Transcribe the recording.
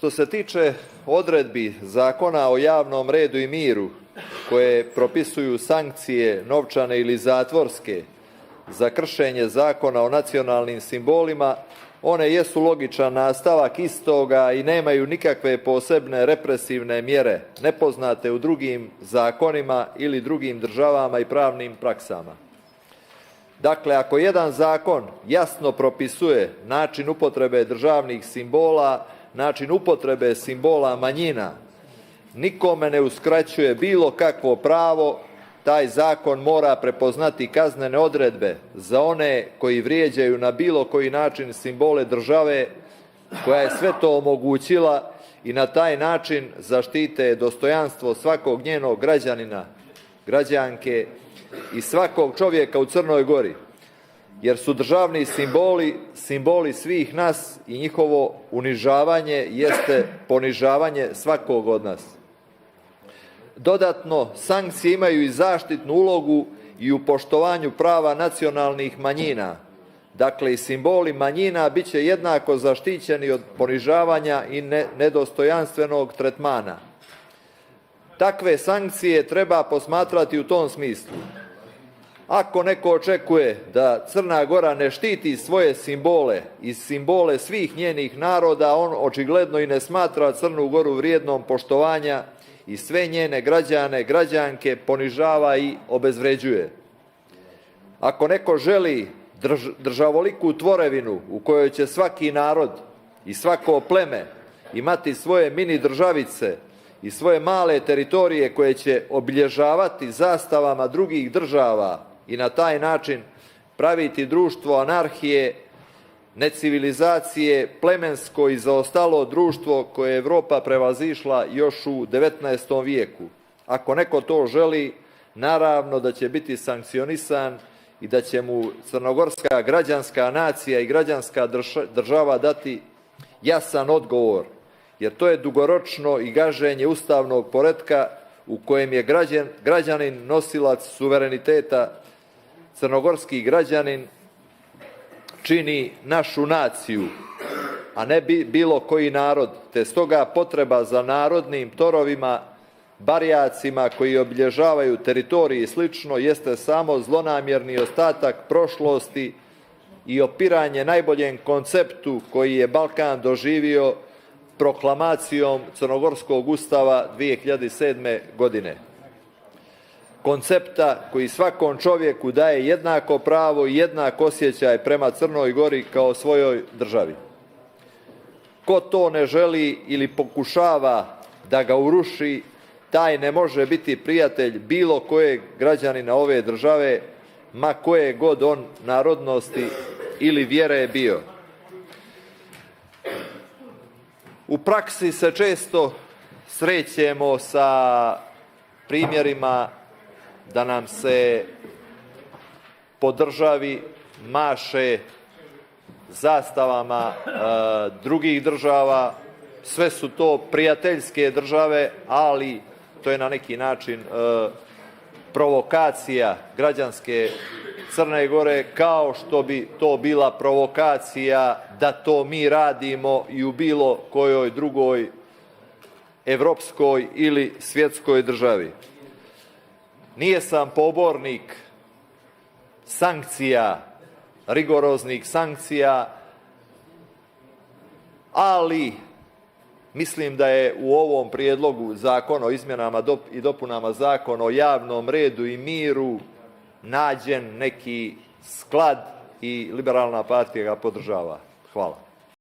Što se tiče odredbi Zakona o javnom redu i miru, koje propisuju sankcije novčane ili zatvorske za kršenje Zakona o nacionalnim simbolima, one jesu logičan nastavak istoga i nemaju nikakve posebne represivne mjere, nepoznate u drugim zakonima ili drugim državama i pravnim praksama. Dakle, ako jedan zakon jasno propisuje način upotrebe državnih simbola, način upotrebe simbola manjina, nikome ne uskraćuje bilo kakvo pravo, taj zakon mora prepoznati kaznene odredbe za one koji vrijeđaju na bilo koji način simbole države koja je sve to omogućila i na taj način zaštite dostojanstvo svakog njenog građanina, građanke i svakog čovjeka u Crnoj Gori, jer su državni simboli svih nas i njihovo unižavanje jeste ponižavanje svakog od nas. Dodatno, sankcije imaju i zaštitnu ulogu i u poštovanju prava nacionalnih manjina. Dakle, i simboli manjina bit će jednako zaštićeni od ponižavanja i nedostojanstvenog tretmana. Takve sankcije treba posmatrati u tom smislu. Ako neko očekuje da Crna Gora ne štiti svoje simbole i simbole svih njenih naroda, on očigledno i ne smatra Crnu Goru vrijednom poštovanja i sve njene građane, građanke ponižava i obezvređuje. Ako neko želi državoliku tvorevinu u kojoj će svaki narod i svako pleme imati svoje mini državice i svoje male teritorije koje će obilježavati zastavama drugih država i na taj način praviti društvo anarhije, necivilizacije, plemensko i zaostalo društvo koje je Evropa prevazišla još u 19. vijeku. Ako neko to želi, naravno da će biti sankcionisan i da će mu crnogorska građanska nacija i građanska država dati jasan odgovor, jer to je dugoročno i gaženje ustavnog poretka u kojem je građanin nosilac suvereniteta. Crnogorski građanin čini našu naciju, a ne bilo koji narod, te stoga potreba za narodnim torovima, barjacima koji obilježavaju teritoriji i slično jeste samo zlonamjerni ostatak prošlosti i opiranje najboljem konceptu koji je Balkan doživio proklamacijom Crnogorskog ustava 2007. godine. Koncepta koji svakom čovjeku daje jednako pravo i jednak osjećaj prema Crnoj Gori kao svojoj državi. Ko to ne želi ili pokušava da ga uruši, taj ne može biti prijatelj bilo kojeg građanina ove države, ma koje god on narodnosti ili vjere bio. U praksi se često srećemo sa primjerima da nam se po državi maše zastavama drugih država. Sve su to prijateljske države, ali to je na neki način provokacija građanske Crne Gore, kao što bi to bila provokacija da to mi radimo i u bilo kojoj drugoj evropskoj ili svjetskoj državi. Nije sam pobornik sankcija, rigoroznih sankcija, ali mislim da je u ovom prijedlogu zakona o izmjenama i dopunama Zakona o javnom redu i miru nađen neki sklad i Liberalna partija ga podržava. Hvala.